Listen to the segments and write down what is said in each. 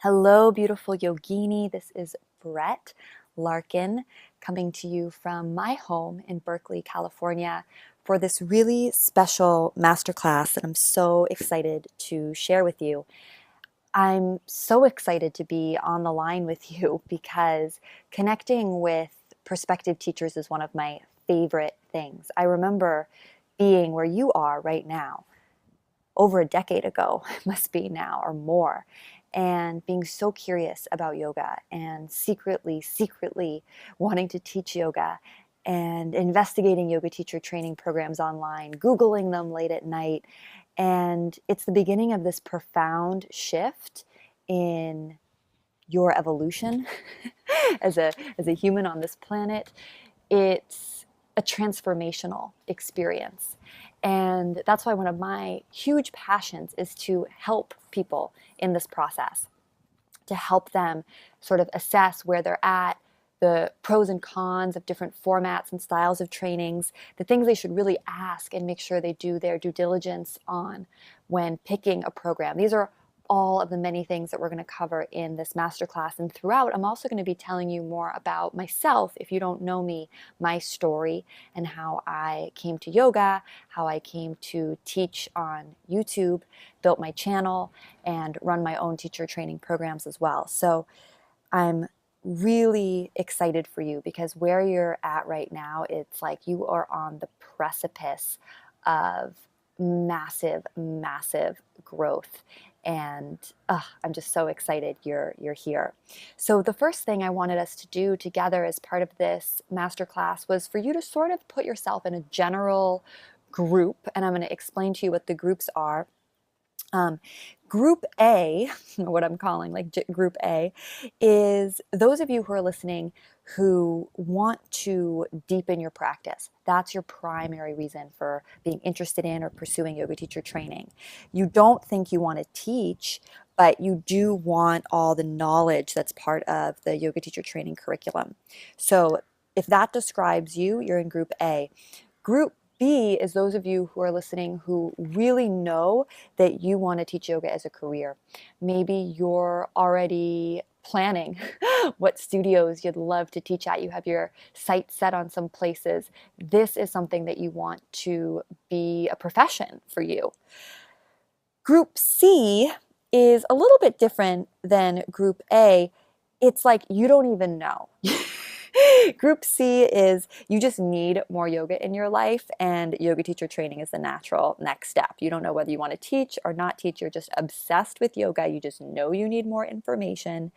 Hello, beautiful yogini. This is Brett Larkin coming to you from my home in Berkeley, California for this really special masterclass that I'm so excited to share with you. I'm so excited to be on the line with you because connecting with prospective teachers is one of my favorite things. I remember being where you are right now over a decade ago, must be now or more, and being so curious about yoga and secretly wanting to teach yoga and investigating yoga teacher training programs online, Googling them late at night. And it's the beginning of this profound shift in your evolution as a human on this planet. It's a transformational experience. And that's why one of my huge passions is to help people in this process, to help them sort of assess where they're at, the pros and cons of different formats and styles of trainings, the things they should really ask and make sure they do their due diligence on when picking a program. These are all of the many things that we're going to cover in this masterclass. And throughout, I'm also going to be telling you more about myself, if you don't know me, my story, and how I came to yoga, how I came to teach on YouTube, built my channel, and run my own teacher training programs as well. So I'm really excited for you because where you're at right now, it's like you are on the precipice of massive growth. And I'm just so excited you're here. So the first thing I wanted us to do together as part of this masterclass was for you to sort of put yourself in a general group, and I'm going to explain to you what the groups are. Group A, what I'm calling Group A, is those of you who are listening who want to deepen your practice. That's your primary reason for being interested in or pursuing yoga teacher training. You don't think you want to teach, but you do want all the knowledge that's part of the yoga teacher training curriculum. So if that describes you, you're in Group A. Group B is those of you who are listening who really know that you want to teach yoga as a career. Maybe you're already planning what studios you'd love to teach at. You have your sights set on some places. This is something that you want to be a profession for you. Group C is a little bit different than Group A. It's like you don't even know. Group C is you just need more yoga in your life, and yoga teacher training is the natural next step. You don't know whether you want to teach or not teach. You're just obsessed with yoga. You just know you need more information,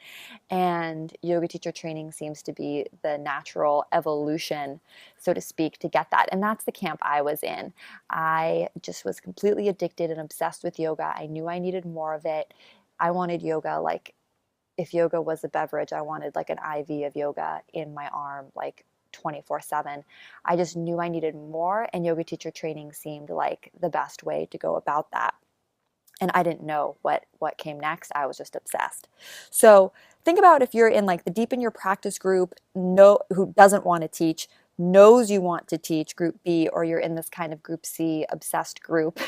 and yoga teacher training seems to be the natural evolution, so to speak, to get that. And that's the camp I was in. I just was completely addicted and obsessed with yoga. I knew I needed more of it. I wanted yoga like if yoga was a beverage, I wanted like an IV of yoga in my arm, like 24/7. I just knew I needed more, and yoga teacher training seemed like the best way to go about that. And I didn't know what came next. I was just obsessed. So think about if you're in like the deep in your practice group, who doesn't want to teach, knows you want to teach, Group B, or you're in this kind of Group C obsessed group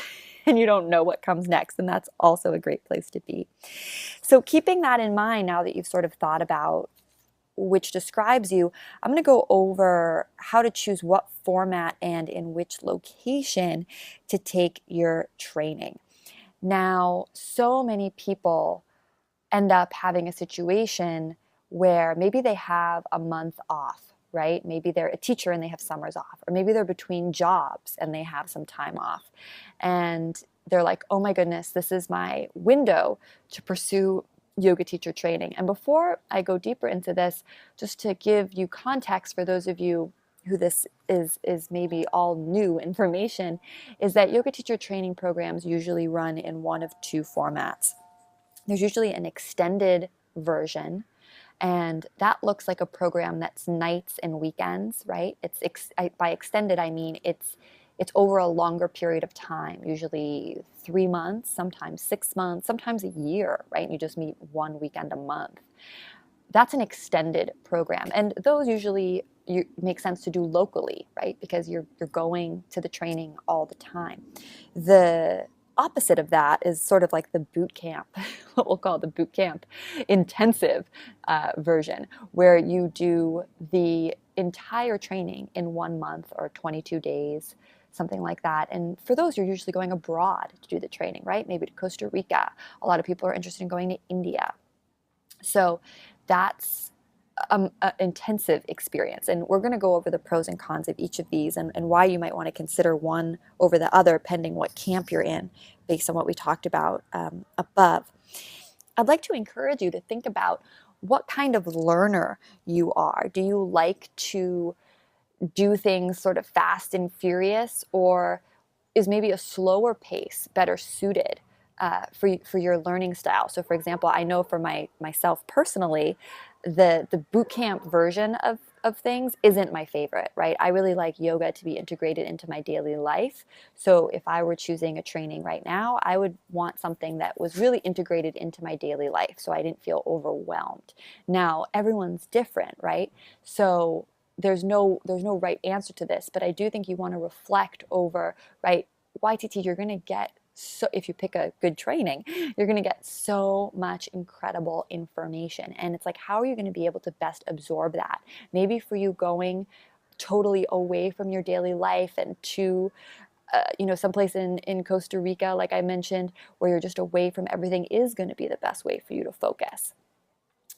and you don't know what comes next. And that's also a great place to be. So keeping that in mind, now that you've sort of thought about which describes you, I'm going to go over how to choose what format and in which location to take your training. Now, so many people end up having a situation where maybe they have a month off, right? Maybe they're a teacher and they have summers off, or maybe they're between jobs and they have some time off. And they're like, oh my goodness, this is my window to pursue yoga teacher training. And before I go deeper into this, just to give you context for those of you who this is maybe all new information, is that yoga teacher training programs usually run in one of two formats. There's usually an extended version, and that looks like a program that's nights and weekends, right? By extended, I mean it's over a longer period of time, usually 3 months, sometimes 6 months, sometimes a year, right? You just meet one weekend a month. That's an extended program, and those usually make sense to do locally, right? Because you're going to the training all the time. The opposite of that is sort of like the boot camp, what we'll call the boot camp intensive version, where you do the entire training in 1 month or 22 days, something like that. And for those, you're usually going abroad to do the training, right? Maybe to Costa Rica. A lot of people are interested in going to India. So that's an intensive experience. And we're going to go over the pros and cons of each of these and why you might want to consider one over the other, pending what camp you're in, based on what we talked about above. I'd like to encourage you to think about what kind of learner you are. Do you like to do things sort of fast and furious, or is maybe a slower pace better suited for your learning style? So for example, I know for myself personally, the boot camp version of things isn't my favorite, right? I really like yoga to be integrated into my daily life. So if I were choosing a training right now, I would want something that was really integrated into my daily life so I didn't feel overwhelmed. Now, everyone's different, right? So there's no right answer to this, but I do think you want to reflect over, right? YTT, you're going to get, so if you pick a good training, you're going to get so much incredible information. And it's like, how are you going to be able to best absorb that? Maybe for you, going totally away from your daily life and to someplace in Costa Rica, like I mentioned, where you're just away from everything, is going to be the best way for you to focus.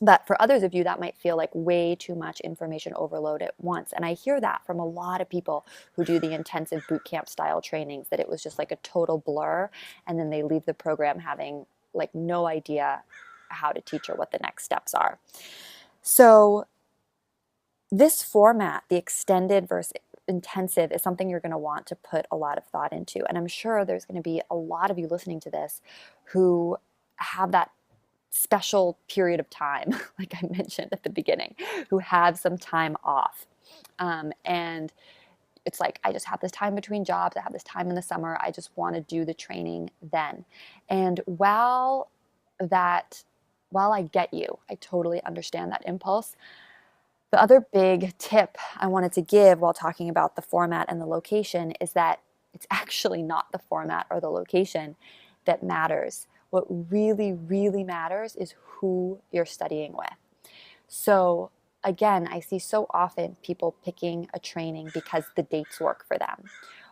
But for others of you, that might feel like way too much information overload at once. And I hear that from a lot of people who do the intensive boot camp style trainings, that it was just like a total blur. And then they leave the program having like no idea how to teach or what the next steps are. So this format, the extended versus intensive, is something you're going to want to put a lot of thought into. And I'm sure there's going to be a lot of you listening to this who have that special period of time, like I mentioned at the beginning, who have some time off. And it's like, I just have this time between jobs, I have this time in the summer, I just want to do the training then. And while I get you, I totally understand that impulse. The other big tip I wanted to give while talking about the format and the location is that it's actually not the format or the location that matters. What really, really matters is who you're studying with. So again, I see so often people picking a training because the dates work for them,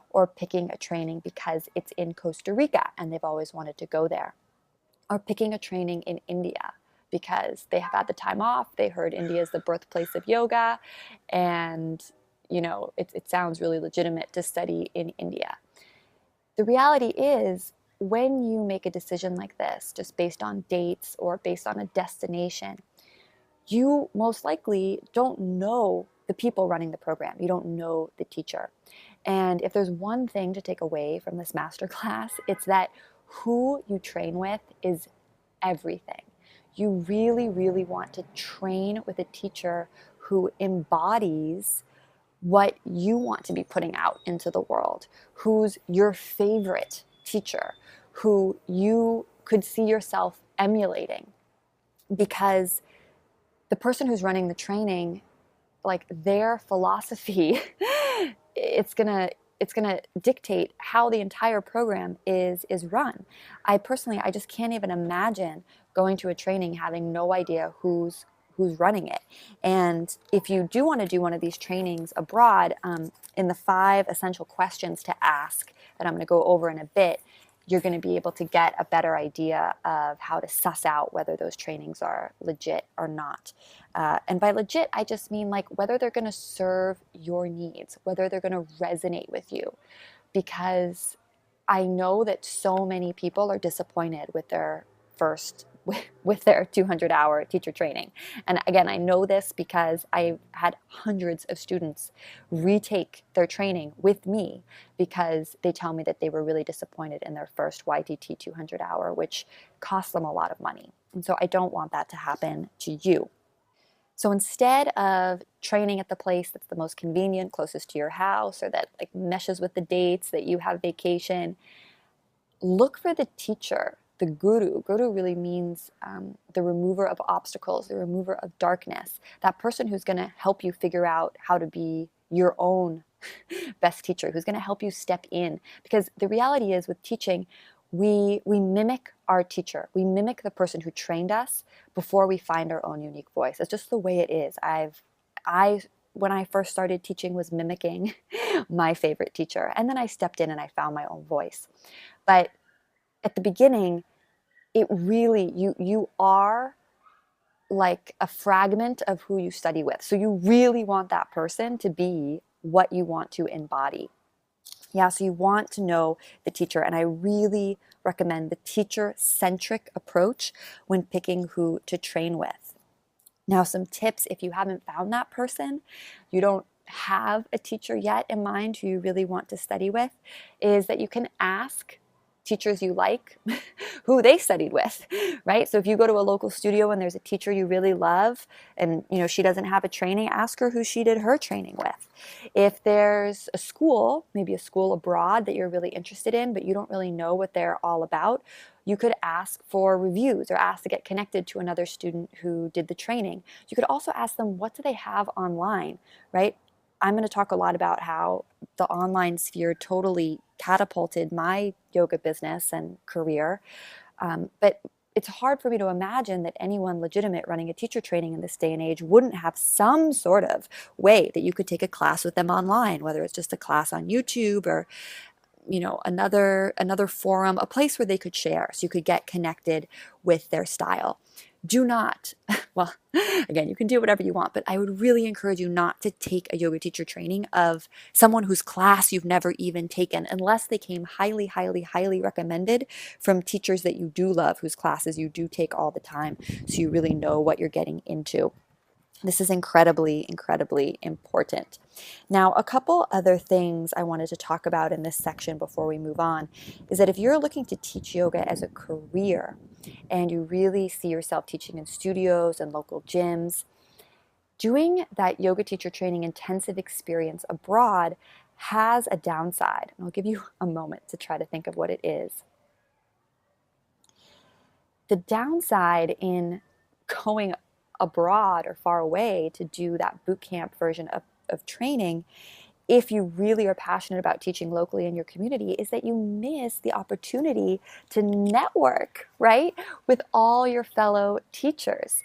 or picking a training because it's in Costa Rica and they've always wanted to go there, or picking a training in India because they have had the time off, they heard India is the birthplace of yoga, and it sounds really legitimate to study in India. The reality is, when you make a decision like this, just based on dates or based on a destination, you most likely don't know the people running the program. You don't know the teacher. And if there's one thing to take away from this masterclass, it's that who you train with is everything. You really, really want to train with a teacher who embodies what you want to be putting out into the world, who's your favorite teacher, who you could see yourself emulating. Because the person who's running the training, like, their philosophy, it's gonna dictate how the entire program is run. I just can't even imagine going to a training having no idea who's running it. And if you do want to do one of these trainings abroad, in the 5 essential questions to ask that I'm going to go over in a bit, you're going to be able to get a better idea of how to suss out whether those trainings are legit or not. And by legit, I just mean like whether they're going to serve your needs, whether they're going to resonate with you. Because I know that so many people are disappointed with their 200-hour teacher training. And again, I know this because I've had hundreds of students retake their training with me because they tell me that they were really disappointed in their first YTT 200-hour, which cost them a lot of money. And so I don't want that to happen to you. So instead of training at the place that's the most convenient, closest to your house, or that like meshes with the dates that you have vacation, look for the teacher, the guru. Guru really means the remover of obstacles, the remover of darkness, that person who's going to help you figure out how to be your own best teacher, who's going to help you step in. Because the reality is, with teaching, we mimic our teacher. We mimic the person who trained us before we find our own unique voice. It's just the way it is. I when I first started teaching was mimicking my favorite teacher, and then I stepped in and I found my own voice. But at the beginning, it really, you are like a fragment of who you study with. So you really want that person to be what you want to embody. Yeah, so you want to know the teacher, and I really recommend the teacher-centric approach when picking who to train with. Now, some tips if you haven't found that person, you don't have a teacher yet in mind who you really want to study with, is that you can ask teachers you like who they studied with, right? So if you go to a local studio and there's a teacher you really love and she doesn't have a training, ask her who she did her training with. If there's a school, maybe a school abroad that you're really interested in, but you don't really know what they're all about, you could ask for reviews or ask to get connected to another student who did the training. You could also ask them, what do they have online, right? I'm going to talk a lot about how the online sphere totally catapulted my yoga business and career. But it's hard for me to imagine that anyone legitimate running a teacher training in this day and age wouldn't have some sort of way that you could take a class with them online, whether it's just a class on YouTube or another forum, a place where they could share so you could get connected with their style. Do not, well, again, you can do whatever you want, but I would really encourage you not to take a yoga teacher training of someone whose class you've never even taken, unless they came highly, highly, highly recommended from teachers that you do love, whose classes you do take all the time, so you really know what you're getting into. This is incredibly, incredibly important. Now, a couple other things I wanted to talk about in this section before we move on is that if you're looking to teach yoga as a career and you really see yourself teaching in studios and local gyms, doing that yoga teacher training intensive experience abroad has a downside. And I'll give you a moment to try to think of what it is. The downside in going abroad or far away to do that boot camp version of training, if you really are passionate about teaching locally in your community, is that you miss the opportunity to network, right, with all your fellow teachers.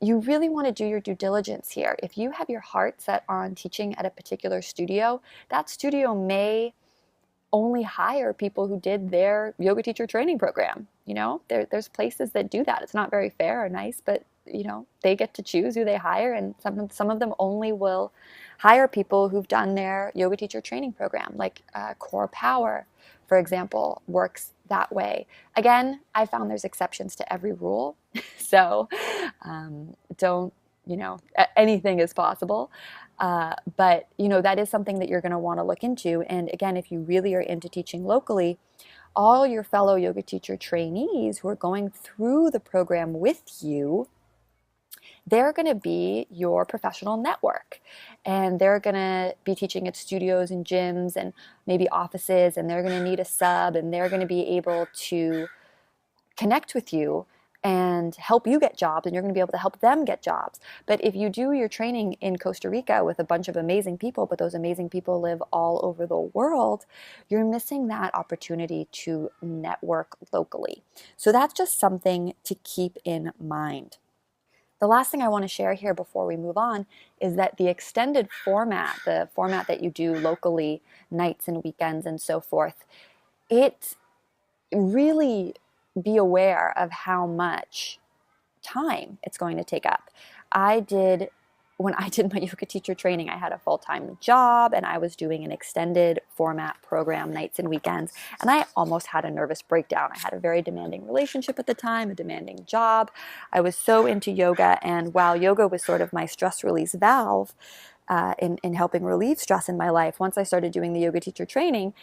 You really want to do your due diligence here. If you have your heart set on teaching at a particular studio, that studio may only hire people who did their yoga teacher training program. There's places that do that. It's not very fair or nice, but they get to choose who they hire, and some of them only will hire people who've done their yoga teacher training program, like Core Power, for example, works that way. Again, I found there's exceptions to every rule, so don't, anything is possible. But that is something that you're going to want to look into. And again, if you really are into teaching locally, all your fellow yoga teacher trainees who are going through the program with you, they're going to be your professional network, and they're going to be teaching at studios and gyms and maybe offices, and they're going to need a sub, and they're going to be able to connect with you and help you get jobs, and you're going to be able to help them get jobs. But if you do your training in Costa Rica with a bunch of amazing people, but those amazing people live all over the world, you're missing that opportunity to network locally. So that's just something to keep in mind. The last thing I want to share here before we move on is that the extended format, the format that you do locally, nights and weekends and so forth, it really be aware of how much time it's going to take up. When I did my yoga teacher training, I had a full-time job and I was doing an extended format program nights and weekends, and I almost had a nervous breakdown. I had a very demanding relationship at the time, a demanding job. I was so into yoga, and while yoga was sort of my stress release valve in helping relieve stress in my life, once I started doing the yoga teacher training,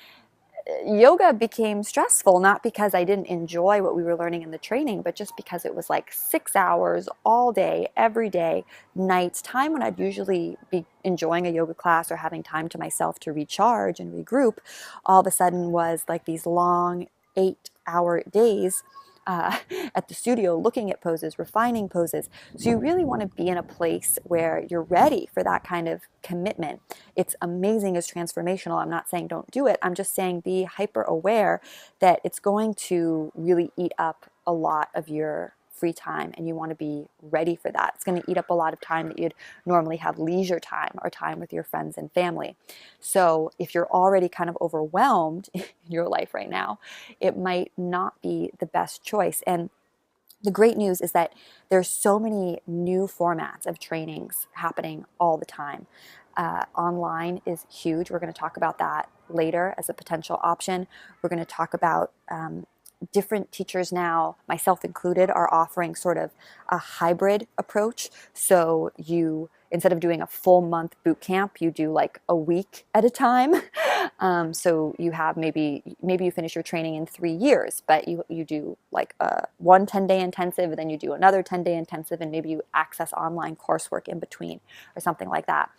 yoga became stressful, not because I didn't enjoy what we were learning in the training, but just because it was like 6 hours all day, every day, nights, time when I'd usually be enjoying a yoga class or having time to myself to recharge and regroup, all of a sudden was like these long 8-hour days at the studio, looking at poses, refining poses. So you really want to be in a place where you're ready for that kind of commitment. It's amazing, it's transformational. I'm not saying don't do it. I'm just saying be hyper aware that it's going to really eat up a lot of your free time, and you want to be ready for that. It's going to eat up a lot of time that you'd normally have leisure time or time with your friends and family. So if you're already kind of overwhelmed in your life right now, it might not be the best choice. And the great news is that there's so many new formats of trainings happening all the time. Online is huge. We're going to talk about that later as a potential option. We're going to talk about different teachers now, myself included, are offering sort of a hybrid approach. So you, instead of doing a full month boot camp, you do like a week at a time. So you have maybe you finish your training in 3 years, but you do like one 10-day intensive, and then you do another 10-day intensive, and maybe you access online coursework in between or something like that.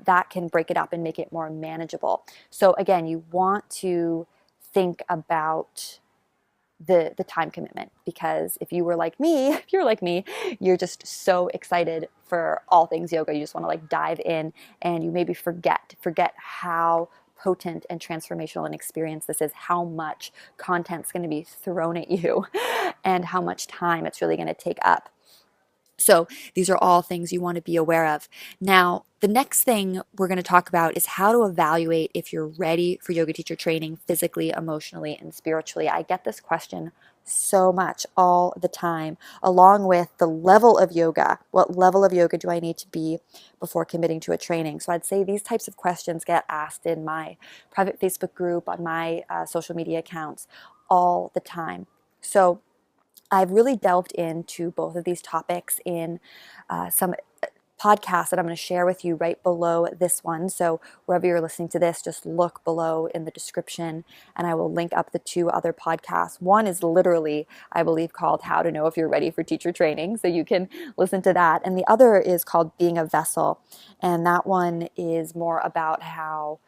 That can break it up and make it more manageable. So again, you want to think about the time commitment, because if you're like me, you're just so excited for all things yoga. You just want to like dive in, and you maybe forget how potent and transformational an experience this is, how much content's going to be thrown at you and how much time it's really going to take up. So these are all things you want to be aware of. Now, the next thing we're going to talk about is how to evaluate if you're ready for yoga teacher training physically, emotionally, and spiritually. I get this question so much all the time, along with the level of yoga. What level of yoga do I need to be before committing to a training? So I'd say these types of questions get asked in my private Facebook group, on my social media accounts all the time. So I've really delved into both of these topics in some podcasts that I'm going to share with you right below this one. So wherever you're listening to this, just look below in the description, and I will link up the 2 other podcasts. One is literally, I believe, called How to Know If You're Ready for Teacher Training, so you can listen to that. And the other is called Being a Vessel, and that one is more about how,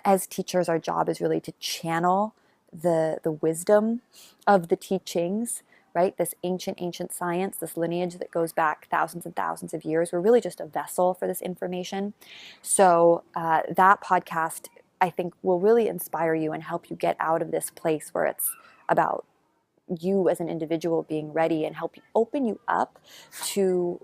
as teachers, our job is really to channel the wisdom of the teachings, right? This ancient science, this lineage that goes back thousands and thousands of years. We're really just a vessel for this information. So that podcast, I think, will really inspire you and help you get out of this place where it's about you as an individual being ready, and help you open you up to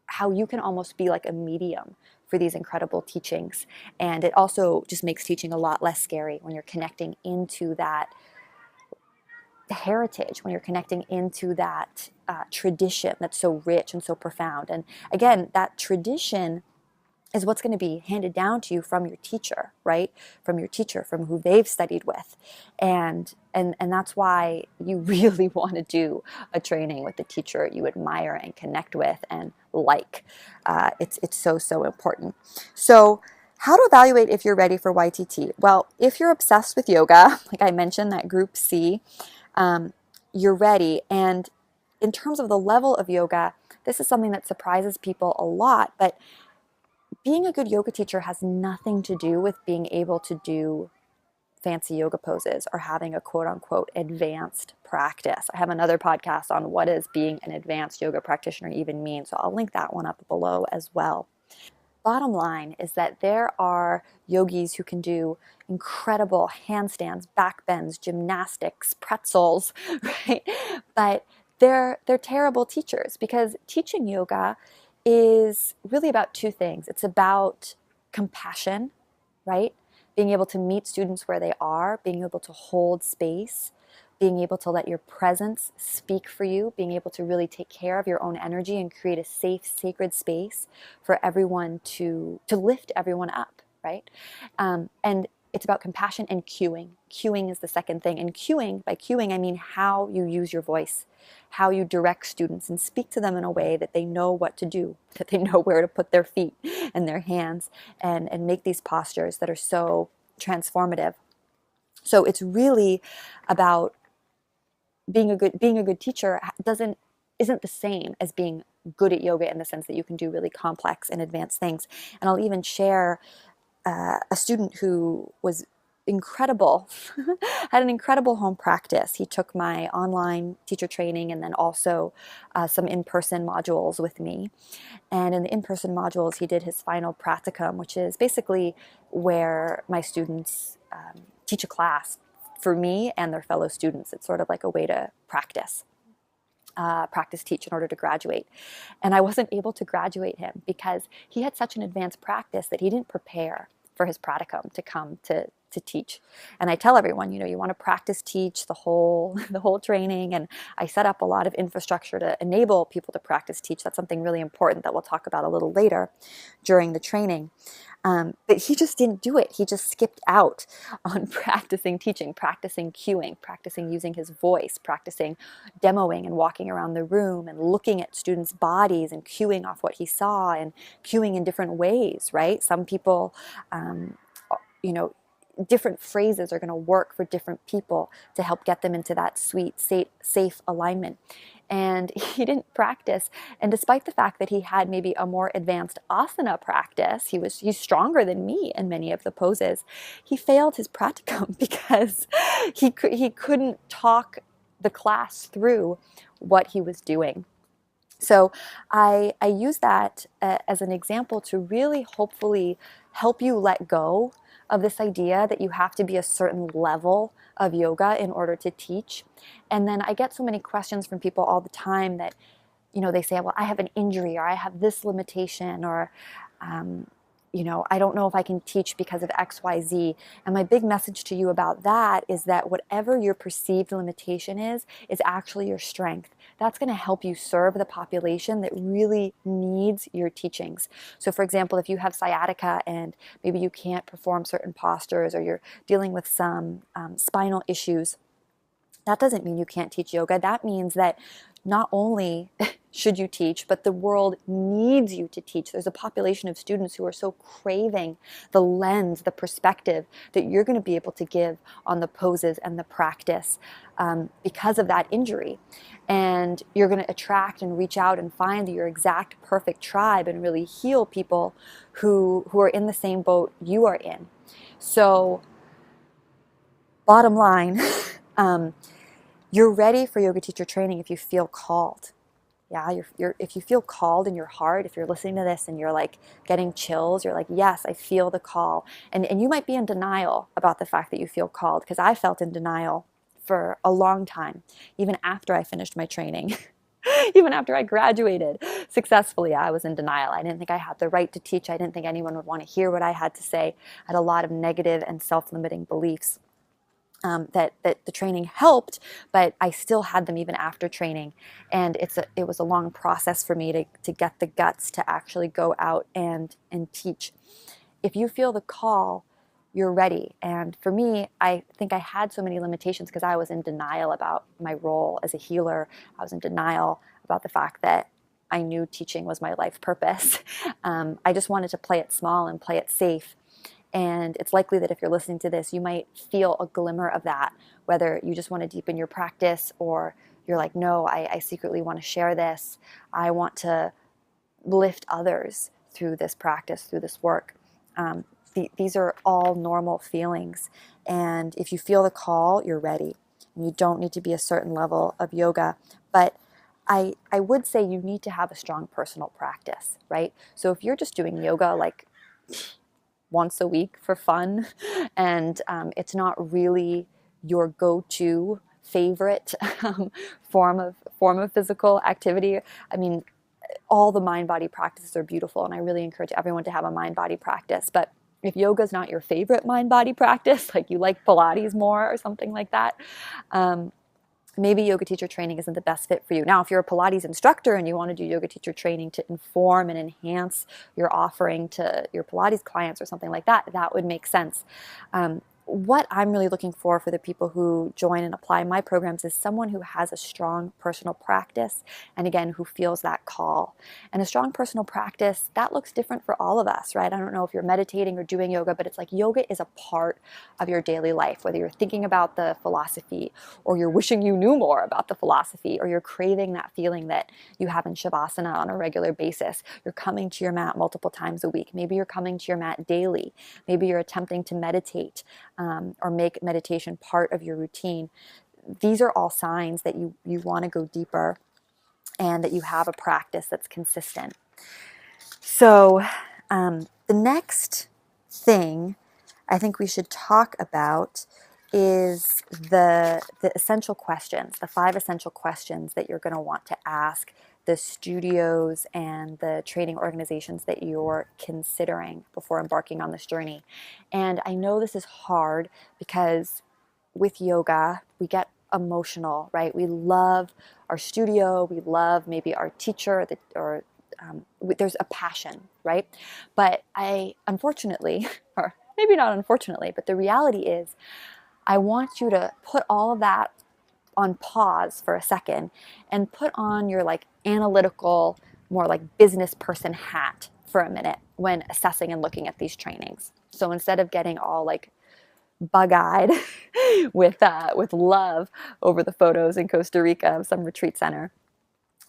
how you can almost be like a medium for these incredible teachings. And it also just makes teaching a lot less scary when you're connecting into that heritage, when you're connecting into that tradition that's so rich and so profound. And again, that tradition is what's going to be handed down to you from your teacher, right? From your teacher, from who they've studied with. And that's why you really want to do a training with the teacher you admire and connect with and like. It's so important. So how to evaluate if you're ready for YTT? Well, if you're obsessed with yoga, like I mentioned, that group C, you're ready. And in terms of the level of yoga, this is something that surprises people a lot, but being a good yoga teacher has nothing to do with being able to do fancy yoga poses or having a quote unquote advanced practice. I have another podcast on what does being an advanced yoga practitioner even mean, so I'll link that one up below as well. Bottom line is that there are yogis who can do incredible handstands, back bends, gymnastics, pretzels, right? But they're terrible teachers, because teaching yoga is really about 2 things. It's about compassion, right? Being able to meet students where they are, being able to hold space, being able to let your presence speak for you, being able to really take care of your own energy and create a safe, sacred space for everyone to lift everyone up, right? And it's about compassion and cueing. Cueing is the second thing. And cueing, by cueing, I mean how you use your voice, how you direct students and speak to them in a way that they know what to do, that they know where to put their feet and their hands, and make these postures that are so transformative. So it's really about being a good teacher isn't the same as being good at yoga, in the sense that you can do really complex and advanced things. And I'll even share a student who was incredible, had an incredible home practice. He took my online teacher training and then also some in-person modules with me. And in the in-person modules, he did his final practicum, which is basically where my students teach a class for me and their fellow students. It's sort of like a way to practice teach in order to graduate. And I wasn't able to graduate him because he had such an advanced practice that he didn't prepare for his practicum to come to teach. And I tell everyone, you want to practice teach the whole training, and I set up a lot of infrastructure to enable people to practice teach. That's something really important that we'll talk about a little later during the training. But he just didn't do it. He just skipped out on practicing teaching, practicing cueing, practicing using his voice, practicing demoing and walking around the room and looking at students' bodies and cueing off what he saw and cueing in different ways, right? Some people, different phrases are going to work for different people to help get them into that sweet, safe alignment. And he didn't practice. And despite the fact that he had maybe a more advanced asana practice, he's stronger than me in many of the poses, he failed his practicum because he couldn't talk the class through what he was doing. So I use that as an example to really hopefully help you let go of this idea that you have to be a certain level of yoga in order to teach. And then I get so many questions from people all the time that, they say, well, I have an injury, or I have this limitation, or, I don't know if I can teach because of X, Y, Z. And my big message to you about that is that whatever your perceived limitation is actually your strength. That's going to help you serve the population that really needs your teachings. So for example, if you have sciatica and maybe you can't perform certain postures, or you're dealing with some spinal issues, that doesn't mean you can't teach yoga. That means that not only should you teach, but the world needs you to teach. There's a population of students who are so craving the lens, the perspective that you're going to be able to give on the poses and the practice because of that injury. And you're going to attract and reach out and find your exact perfect tribe and really heal people who are in the same boat you are in. So bottom line, you're ready for yoga teacher training if you feel called. Yeah, if you feel called in your heart, if you're listening to this and you're like getting chills, you're like, yes, I feel the call. And you might be in denial about the fact that you feel called, because I felt in denial for a long time, even after I finished my training. Even after I graduated successfully, I was in denial. I didn't think I had the right to teach. I didn't think anyone would want to hear what I had to say. I had a lot of negative and self-limiting beliefs. That the training helped, but I still had them even after training. And it was a long process for me to get the guts to actually go out and teach. If you feel the call, you're ready. And for me, I think I had so many limitations because I was in denial about my role as a healer. I was in denial about the fact that I knew teaching was my life purpose. I just wanted to play it small and play it safe. And it's likely that if you're listening to this, you might feel a glimmer of that, whether you just want to deepen your practice, or you're like, no, I secretly want to share this. I want to lift others through this practice, through this work. These are all normal feelings. And if you feel the call, you're ready. And you don't need to be a certain level of yoga. But I would say you need to have a strong personal practice, right? So if you're just doing yoga like once a week for fun, and it's not really your go-to favorite form of physical activity. I mean, all the mind-body practices are beautiful, and I really encourage everyone to have a mind-body practice. But if yoga is not your favorite mind-body practice, like you like Pilates more or something like that, maybe yoga teacher training isn't the best fit for you. Now, if you're a Pilates instructor and you want to do yoga teacher training to inform and enhance your offering to your Pilates clients or something like that, that would make sense. What I'm really looking for the people who join and apply my programs is someone who has a strong personal practice, and again, who feels that call. And a strong personal practice, that looks different for all of us, right? I don't know if you're meditating or doing yoga, but it's like yoga is a part of your daily life, whether you're thinking about the philosophy, or you're wishing you knew more about the philosophy, or you're craving that feeling that you have in Shavasana on a regular basis. You're coming to your mat multiple times a week. Maybe you're coming to your mat daily. Maybe you're attempting to meditate or make meditation part of your routine, these are all signs that you want to go deeper and that you have a practice that's consistent. So the next thing I think we should talk about is the essential questions, the 5 essential questions that you're going to want to ask the studios and the training organizations that you're considering before embarking on this journey. And I know this is hard because with yoga, we get emotional, right? We love our studio, we love maybe our teacher, there's a passion, right? But unfortunately, or maybe not unfortunately, but the reality is I want you to put all of that on pause for a second and put on your like analytical, more like business person hat for a minute when assessing and looking at these trainings. So instead of getting all like bug-eyed with love over the photos in Costa Rica of some retreat center,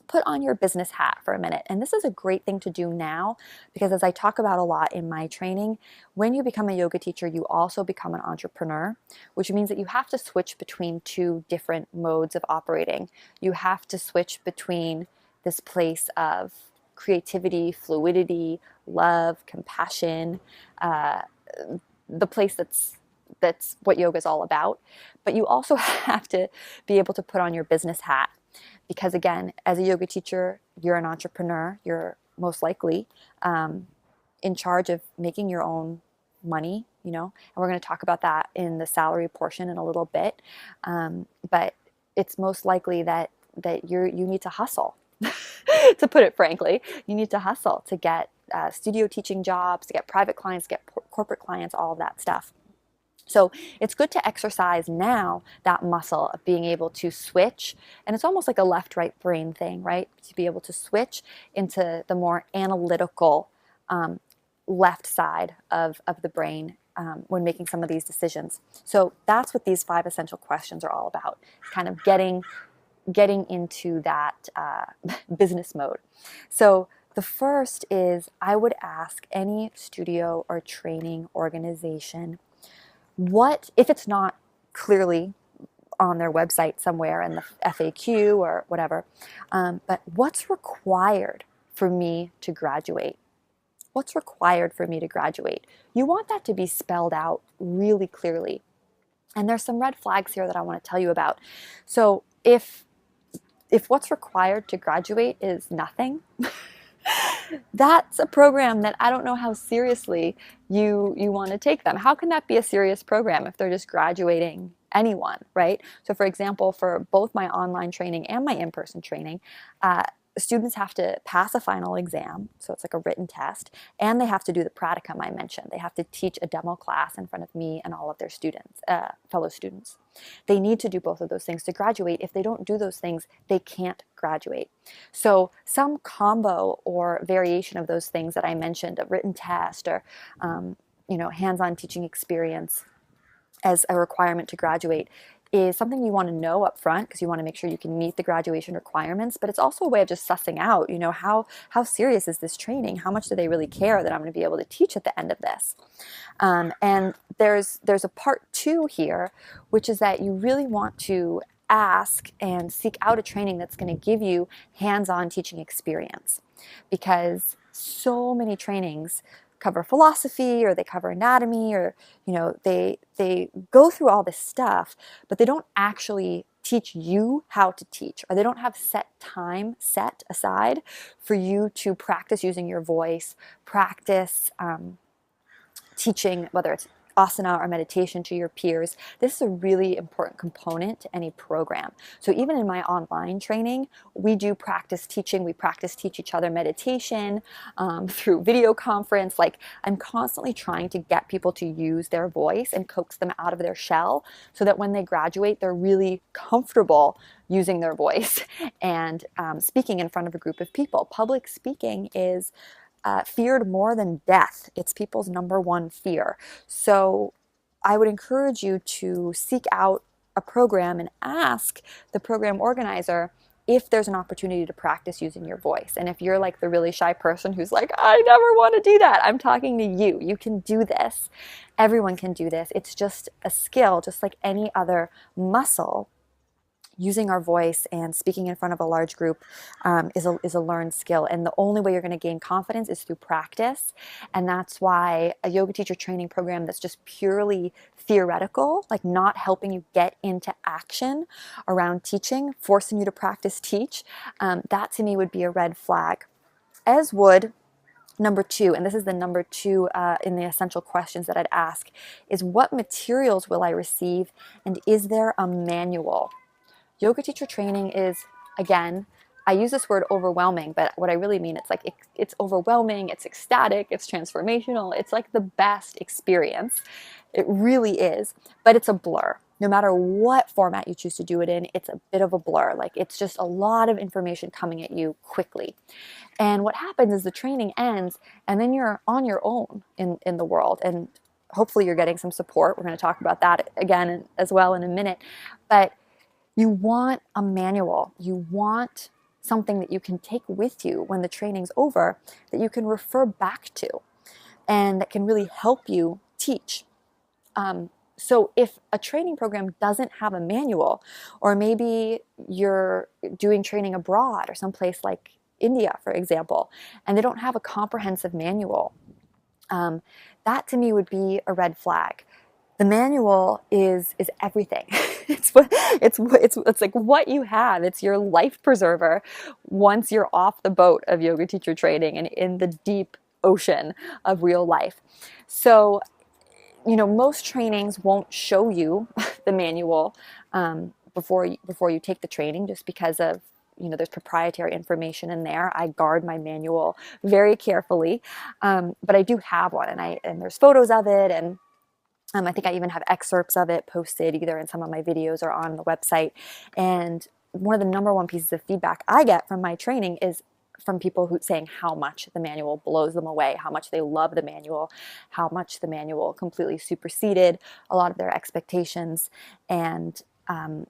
put on your business hat for a minute. And this is a great thing to do now because, as I talk about a lot in my training, when you become a yoga teacher, you also become an entrepreneur, which means that you have to switch between 2 different modes of operating. You have to switch between this place of creativity, fluidity, love, compassion, the place that's what yoga is all about. But you also have to be able to put on your business hat. Because again, as a yoga teacher, you're an entrepreneur. You're most likely in charge of making your own money, and we're going to talk about that in the salary portion in a little bit. But it's most likely that you need to hustle, to put it frankly. You need to hustle to get studio teaching jobs, to get private clients, to get corporate clients, all of that stuff. So it's good to exercise now that muscle of being able to switch. And it's almost like a left-right brain thing, right? To be able to switch into the more analytical left side of the brain when making some of these decisions. So that's what these 5 essential questions are all about, kind of getting into that business mode. So the first is, I would ask any studio or training organization, what, if it's not clearly on their website somewhere in the FAQ or whatever, but what's required for me to graduate? What's required for me to graduate? You want that to be spelled out really clearly. And there's some red flags here that I want to tell you about. So if what's required to graduate is nothing, that's a program that I don't know how seriously you want to take them. How can that be a serious program if they're just graduating anyone, right? So for example, for both my online training and my in-person training, students have to pass a final exam, so it's like a written test, and they have to do the practicum I mentioned. They have to teach a demo class in front of me and all of their students, fellow students. They need to do both of those things to graduate. If they don't do those things, they can't graduate. So some combo or variation of those things that I mentioned, a written test or hands-on teaching experience as a requirement to graduate, is something you want to know up front because you want to make sure you can meet the graduation requirements, but it's also a way of just sussing out, how serious is this training? How much do they really care that I'm going to be able to teach at the end of this? And there's a part 2 here, which is that you really want to ask and seek out a training that's going to give you hands-on teaching experience, because so many trainings cover philosophy or they cover anatomy or they go through all this stuff, but they don't actually teach you how to teach, or they don't have time set aside for you to practice using your voice, practice teaching, whether it's asana or meditation, to your peers. This is a really important component to any program. So even in my online training, we do practice teaching. We practice teach each other meditation through video conference. Like, I'm constantly trying to get people to use their voice and coax them out of their shell so that when they graduate, they're really comfortable using their voice and speaking in front of a group of people. Public speaking is feared more than death. It's people's number 1 fear. So I would encourage you to seek out a program and ask the program organizer, if there's an opportunity to practice using your voice. And if you're like the really shy person who's like, I never want to do that, I'm talking to you. You can do this. Everyone can do this. It's just a skill, just like any other muscle. Using our voice and speaking in front of a large group is a learned skill. And the only way you're going to gain confidence is through practice. And that's why a yoga teacher training program that's just purely theoretical, like not helping you get into action around teaching, forcing you to practice teach, that to me would be a red flag. As would number 2, and this is the number 2 in the essential questions that I'd ask, is what materials will I receive, and is there a manual? Yoga teacher training is, again, I use this word overwhelming, but what I really mean, it's like it's overwhelming, it's ecstatic, it's transformational, it's like the best experience. It really is, but it's a blur. No matter what format you choose to do it in, it's a bit of a blur. Like it's just a lot of information coming at you quickly. And what happens is the training ends and then you're on your own in the world. And hopefully you're getting some support. We're going to talk about that again as well in a minute. But you want a manual. You want something that you can take with you when the training's over, that you can refer back to, and that can really help you teach. So if a training program doesn't have a manual, or maybe you're doing training abroad or someplace like India, for example, and they don't have a comprehensive manual, that to me would be a red flag. The manual is everything. It's like what you have. It's your life preserver once you're off the boat of yoga teacher training and in the deep ocean of real life. So, most trainings won't show you the manual before you take the training, just because of there's proprietary information in there. I guard my manual very carefully, but I do have one, and there's photos of it, and I think I even have excerpts of it posted either in some of my videos or on the website. And one of the number one pieces of feedback I get from my training is from people saying how much the manual blows them away, how much they love the manual, how much the manual completely superseded a lot of their expectations. And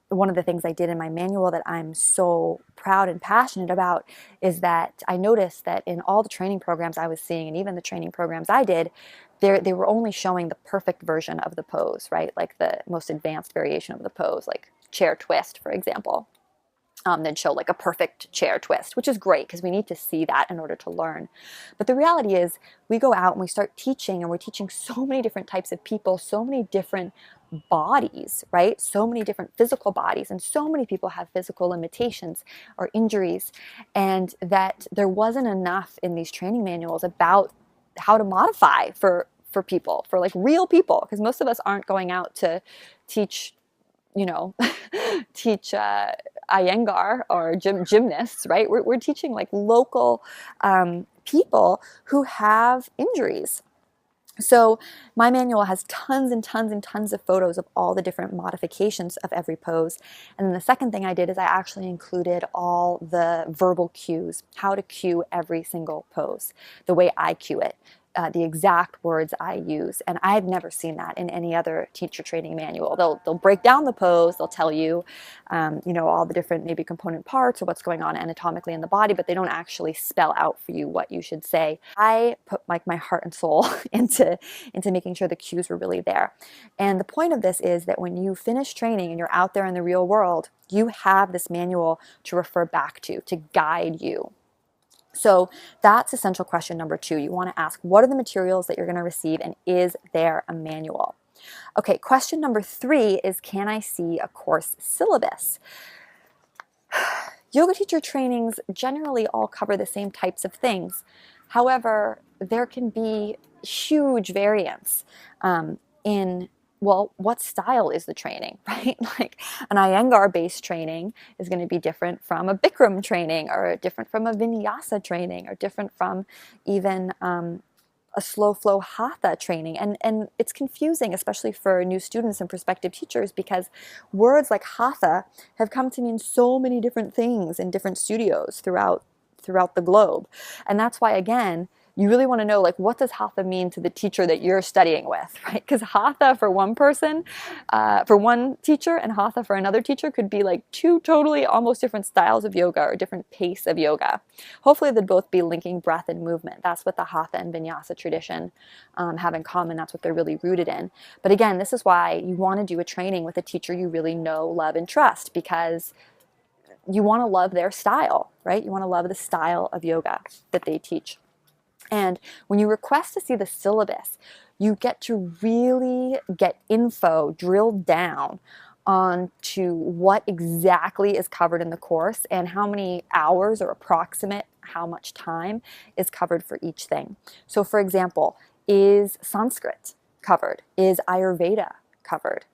one of the things I did in my manual that I'm so proud and passionate about is that I noticed that in all the training programs I was seeing, and even the training programs I did, they were only showing the perfect version of the pose, right? Like the most advanced variation of the pose, like chair twist, for example. They'd show like a perfect chair twist, which is great because we need to see that in order to learn. But the reality is we go out and we start teaching, and we're teaching so many different types of people, so many different bodies, right? So many different physical bodies, and so many people have physical limitations or injuries, and that there wasn't enough in these training manuals about how to modify for people, for like real people, because most of us aren't going out to teach Iyengar or gymnasts, right? We're teaching like local people who have injuries. So my manual has tons and tons and tons of photos of all the different modifications of every pose. And then the second thing I did is I actually included all the verbal cues, how to cue every single pose, the way I cue it. The exact words I use, and I've never seen that in any other teacher training manual. They'll break down the pose, they'll tell you, all the different maybe component parts or what's going on anatomically in the body, but they don't actually spell out for you what you should say. I put like my heart and soul into making sure the cues were really there. And the point of this is that when you finish training and you're out there in the real world, you have this manual to refer back to guide you. So that's essential question number 2. You want to ask, what are the materials that you're going to receive, and is there a manual? Okay, question number 3 is, can I see a course syllabus? Yoga teacher trainings generally all cover the same types of things. However, there can be huge variance in what style is the training, right? Like an Iyengar-based training is going to be different from a Bikram training, or different from a Vinyasa training, or different from even a slow flow Hatha training. And it's confusing, especially for new students and prospective teachers, because words like Hatha have come to mean so many different things in different studios throughout the globe. And that's why, again, you really want to know, like, what does hatha mean to the teacher that you're studying with, right? Because hatha for one person, for one teacher, and hatha for another teacher could be like two totally almost different styles of yoga or different pace of yoga. Hopefully they'd both be linking breath and movement. That's what the hatha and vinyasa tradition have in common. That's what they're really rooted in. But again, this is why you want to do a training with a teacher you really know, love, and trust, because you want to love their style, right? You want to love the style of yoga that they teach. And when you request to see the syllabus, you get to really get info drilled down onto what exactly is covered in the course and how many hours or approximate how much time is covered for each thing. So for example, is Sanskrit covered? Is Ayurveda covered?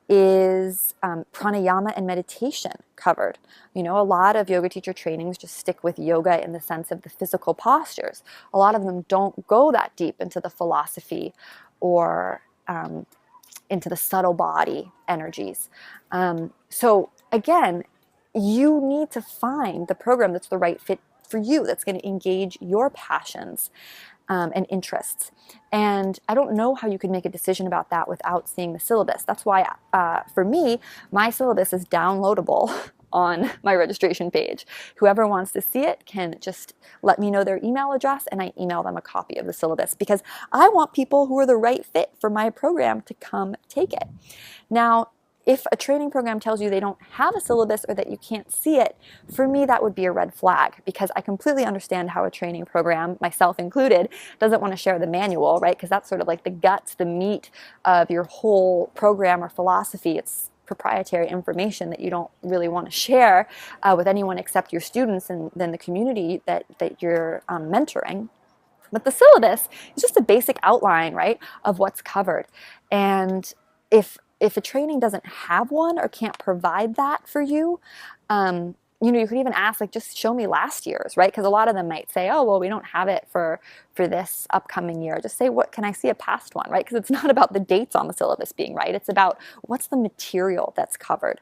Is pranayama and meditation covered? You know, a lot of yoga teacher trainings just stick with yoga in the sense of the physical postures. A lot of them don't go that deep into the philosophy or into the subtle body energies. So again, you need to find the program that's the right fit for you, that's going to engage your passions and interests. And I don't know how you can make a decision about that without seeing the syllabus. That's why, for me, my syllabus is downloadable on my registration page. Whoever wants to see it can just let me know their email address and I email them a copy of the syllabus, because I want people who are the right fit for my program to come take it. Now, if a training program tells you they don't have a syllabus or that you can't see it, for me that would be a red flag, because I completely understand how a training program, myself included, doesn't want to share the manual, right? Because that's sort of like the guts, the meat of your whole program or philosophy. It's proprietary information that you don't really want to share with anyone except your students and then the community that you're mentoring. But the syllabus is just a basic outline, right, of what's covered. And if a training doesn't have one or can't provide that for you, you know, you could even ask, like, just show me last year's, right? Because a lot of them might say, oh, well, we don't have it for this upcoming year. Just say, what can I see a past one, right? Because it's not about the dates on the syllabus being right. It's about what's the material that's covered.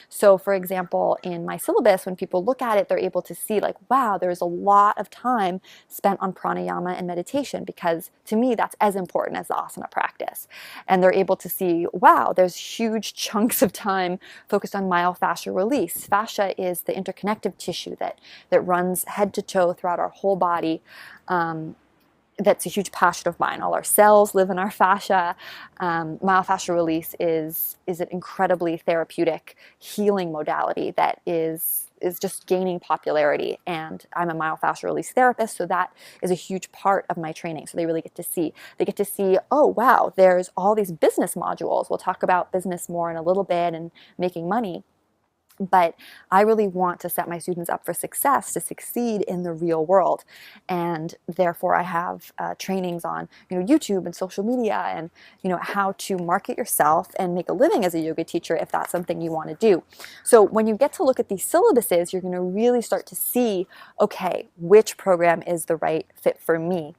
So for example, in my syllabus, when people look at it, they're able to see, like, wow, there's a lot of time spent on pranayama and meditation, because to me, that's as important as the asana practice. And they're able to see, wow, there's huge chunks of time focused on myofascial release. Fascia is the interconnective tissue that runs head to toe throughout our whole body. That's a huge passion of mine. All our cells live in our fascia. Myofascial release is an incredibly therapeutic healing modality that is just gaining popularity. And I'm a myofascial release therapist, so that is a huge part of my training. So they really get to see. They get to see, oh, wow, there's all these business modules. We'll talk about business more in a little bit and making money. But I really want to set my students up for success, to succeed in the real world. And therefore I have trainings on, you know, YouTube and social media and, you know, how to market yourself and make a living as a yoga teacher if that's something you want to do. So when you get to look at these syllabuses, you're going to really start to see, okay, which program is the right fit for me.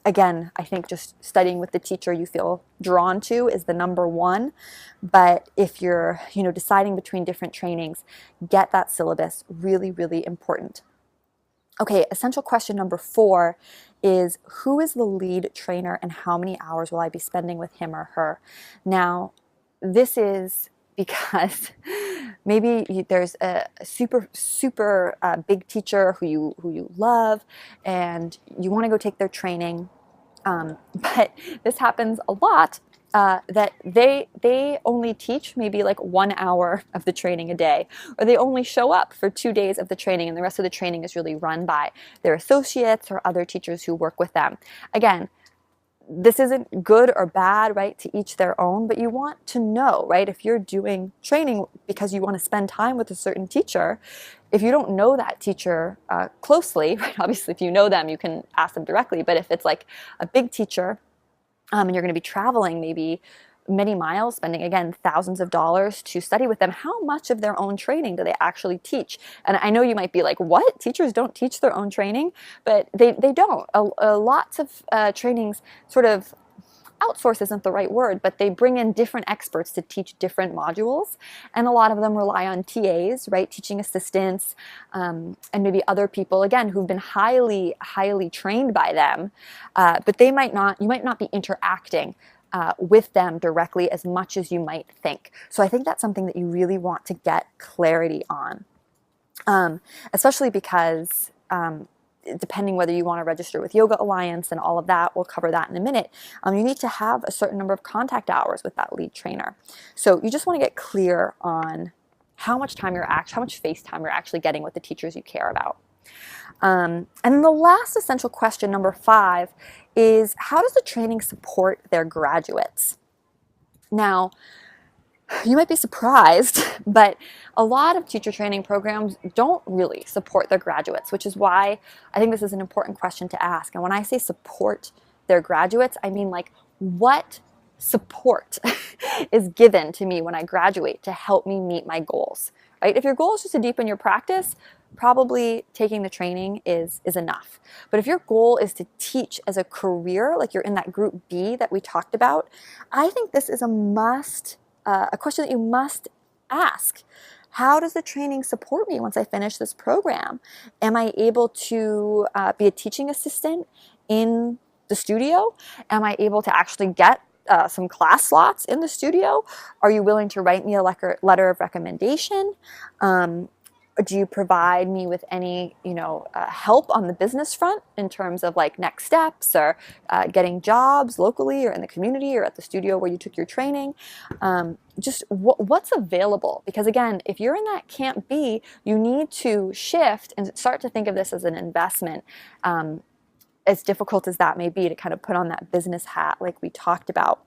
Again, I think just studying with the teacher you feel drawn to is the number one. But if you're, you know, deciding between different trainings, get that syllabus. Really, really important. Okay, essential question number 4 is, who is the lead trainer and how many hours will I be spending with him or her? Now, this is because maybe there's a super big teacher who you love and you want to go take their training. But this happens a lot, that they only teach maybe like 1 hour of the training a day, or they only show up for 2 days of the training, and the rest of the training is really run by their associates or other teachers who work with them. Again, this isn't good or bad, right? To each their own, but you want to know, right? If you're doing training because you want to spend time with a certain teacher, if you don't know that teacher closely, right? Obviously, if you know them, you can ask them directly. But if it's like a big teacher and you're going to be traveling maybe many miles, spending, again, thousands of dollars to study with them, how much of their own training do they actually teach? And I know you might be like, what? Teachers don't teach their own training? But they don't. Lots of trainings sort of outsource isn't the right word, but they bring in different experts to teach different modules. And a lot of them rely on TAs, right? Teaching assistants, and maybe other people, again, who've been highly, highly trained by them, but you might not be interacting with them directly as much as you might think. So I think that's something that you really want to get clarity on, especially because depending whether you want to register with Yoga Alliance and all of that, we'll cover that in a minute, you need to have a certain number of contact hours with that lead trainer. So you just want to get clear on how much face time you're actually getting with the teachers you care about. And then the last essential question, number 5, is how does the training support their graduates? Now, you might be surprised, but a lot of teacher training programs don't really support their graduates, which is why I think this is an important question to ask. And when I say support their graduates, I mean like what support is given to me when I graduate to help me meet my goals, right? If your goal is just to deepen your practice, probably taking the training is enough. But if your goal is to teach as a career, like you're in that group B that we talked about, I think this is a question that you must ask. How does the training support me once I finish this program? Am I able to be a teaching assistant in the studio? Am I able to actually get some class slots in the studio? Are you willing to write me a letter of recommendation? Do you provide me with any, help on the business front in terms of like next steps or getting jobs locally or in the community or at the studio where you took your training? Just what's available? Because again, if you're in that camp B, you need to shift and start to think of this as an investment. As difficult as that may be to kind of put on that business hat like we talked about.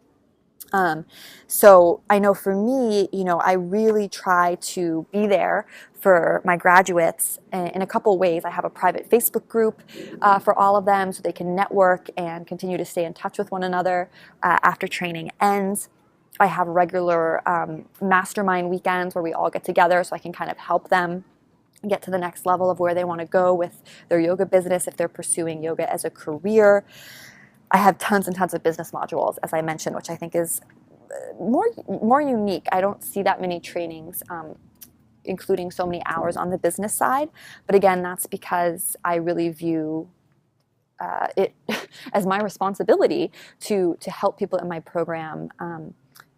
So I know for me, I really try to be there for my graduates in a couple ways. I have a private Facebook group for all of them so they can network and continue to stay in touch with one another after training ends. I have regular mastermind weekends where we all get together so I can kind of help them get to the next level of where they want to go with their yoga business if they're pursuing yoga as a career. I have tons and tons of business modules, as I mentioned, which I think is more unique. I don't see that many trainings including so many hours on the business side. But again, that's because I really view it as my responsibility to help people in my program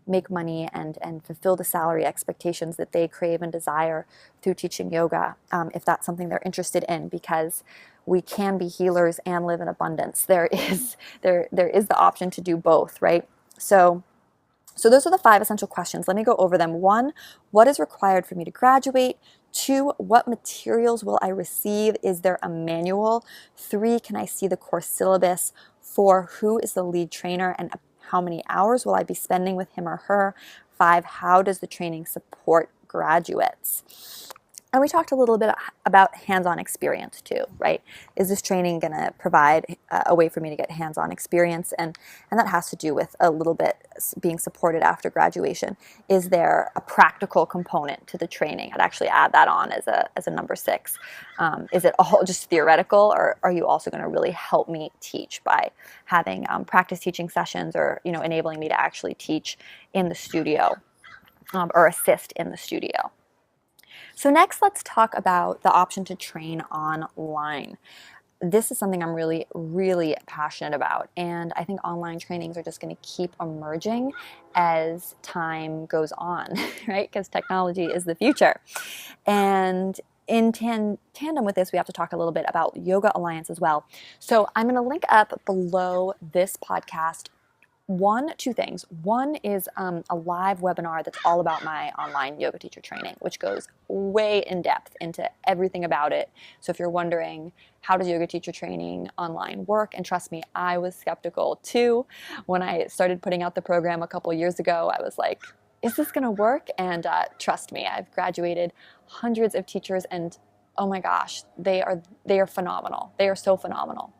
make money and fulfill the salary expectations that they crave and desire through teaching yoga, if that's something they're interested in, because we can be healers and live in abundance. There is the option to do both, right? So those are the 5 essential questions. Let me go over them. 1, what is required for me to graduate? 2, what materials will I receive? Is there a manual? 3, can I see the course syllabus? 4, who is the lead trainer and how many hours will I be spending with him or her? 5, how does the training support graduates? And we talked a little bit about hands-on experience too, right? Is this training going to provide a way for me to get hands-on experience? And that has to do with a little bit being supported after graduation. Is there a practical component to the training? I'd actually add that on as a number 6. Is it all just theoretical, or are you also going to really help me teach by having practice teaching sessions or enabling me to actually teach in the studio or assist in the studio? So next, let's talk about the option to train online. This is something I'm really, really passionate about, and I think online trainings are just going to keep emerging as time goes on, right? Because technology is the future. And in tandem with this, we have to talk a little bit about Yoga Alliance as well. So I'm going to link up below this podcast 2 things. One is a live webinar that's all about my online yoga teacher training, which goes way in depth into everything about it. So if you're wondering, how does yoga teacher training online work? And trust me, I was skeptical too. When I started putting out the program a couple years ago, I was like, is this going to work? And trust me, I've graduated hundreds of teachers, and oh my gosh, they are phenomenal. They are so phenomenal.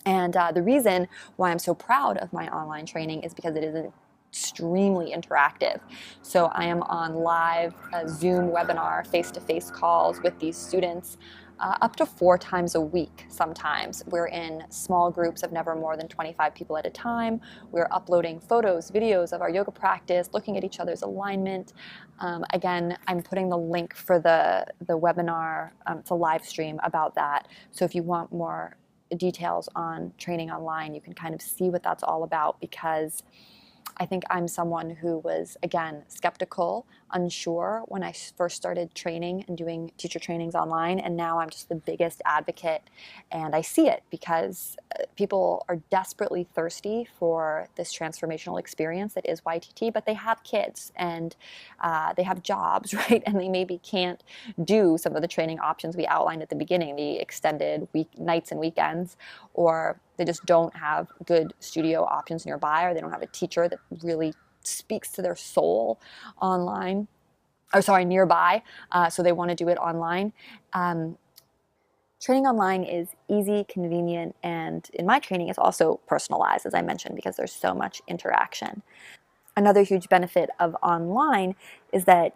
And the reason why I'm so proud of my online training is because it is extremely interactive. So I am on live Zoom webinar, face-to-face calls with these students up to 4 times a week sometimes. We're in small groups of never more than 25 people at a time. We're uploading photos, videos of our yoga practice, looking at each other's alignment. Again, I'm putting the link for the webinar, it's a live stream about that. So if you want more details on training online, you can kind of see what that's all about, because I think I'm someone who was, again, skeptical, unsure when I first started training and doing teacher trainings online, and now I'm just the biggest advocate, and I see it because people are desperately thirsty for this transformational experience that is YTT, but they have kids and they have jobs, right? And they maybe can't do some of the training options we outlined at the beginning, the extended nights and weekends, or they just don't have good studio options nearby, or they don't have a teacher that really speaks to their soul online, or sorry, nearby, so they want to do it online. Training online is easy, convenient, and in my training it's also personalized, as I mentioned, because there's so much interaction. Another huge benefit of online is that,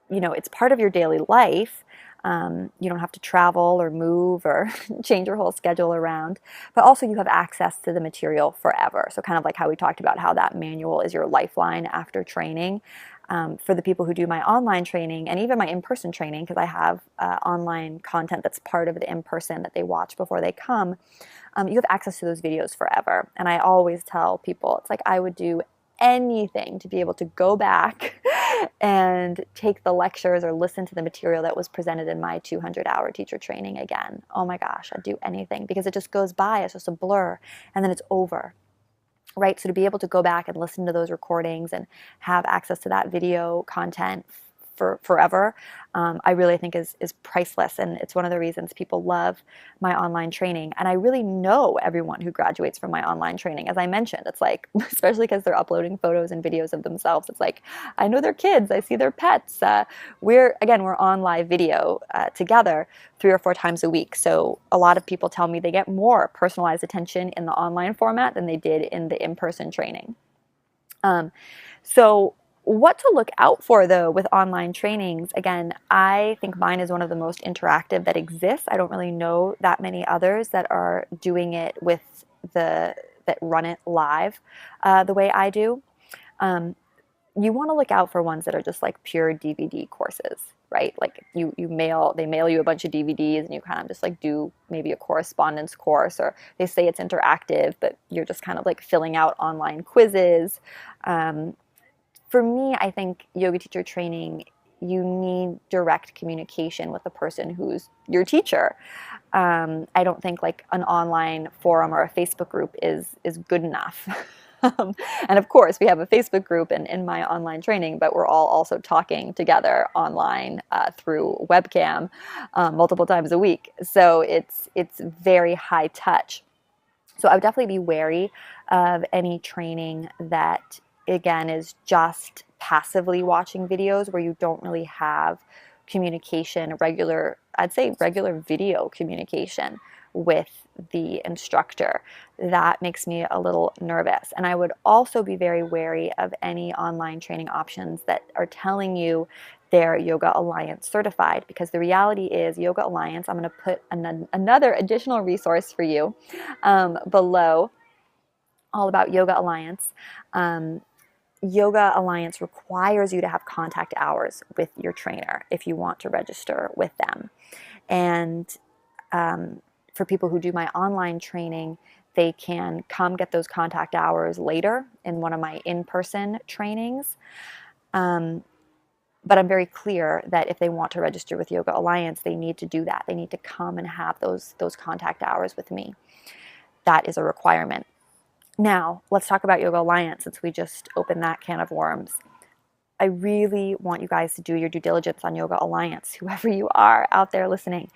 you know, it's part of your daily life. You don't have to travel or move or change your whole schedule around, but also you have access to the material forever. So kind of like how we talked about how that manual is your lifeline after training. For the people who do my online training and even my in-person training, because I have online content that's part of the in-person that they watch before they come, you have access to those videos forever. And I always tell people, it's like I would do anything to be able to go back and take the lectures or listen to the material that was presented in my 200-hour teacher training again. Oh my gosh, I'd do anything, because it just goes by. It's just a blur, and then it's over. Right? So to be able to go back and listen to those recordings and have access to that video content for forever, I really think is priceless. And it's one of the reasons people love my online training. And I really know everyone who graduates from my online training. As I mentioned, it's like, especially because they're uploading photos and videos of themselves, it's like, I know their kids, I see their pets. We're on live video together 3 or 4 times a week. So a lot of people tell me they get more personalized attention in the online format than they did in the in-person training. So what to look out for, though, with online trainings? Again, I think mine is one of the most interactive that exists. I don't really know that many others that are doing it with that run it live the way I do. You want to look out for ones that are just like pure DVD courses, right? Like they mail you a bunch of DVDs and you kind of just like do maybe a correspondence course, or they say it's interactive, but you're just kind of like filling out online quizzes. For me, I think yoga teacher training, you need direct communication with the person who's your teacher. I don't think like an online forum or a Facebook group is good enough. And of course, we have a Facebook group in my online training, but we're all also talking together online through webcam multiple times a week. So it's very high touch. So I would definitely be wary of any training that, again, is just passively watching videos where you don't really have communication, regular video communication with the instructor. That makes me a little nervous. And I would also be very wary of any online training options that are telling you they're Yoga Alliance certified, because the reality is Yoga Alliance, I'm going to put another additional resource for you below, all about Yoga Alliance. Yoga Alliance requires you to have contact hours with your trainer if you want to register with them. And for people who do my online training, they can come get those contact hours later in one of my in-person trainings. But I'm very clear that if they want to register with Yoga Alliance, they need to do that. They need to come and have those contact hours with me. That is a requirement. Now, let's talk about Yoga Alliance, since we just opened that can of worms. I really want you guys to do your due diligence on Yoga Alliance, whoever you are out there listening.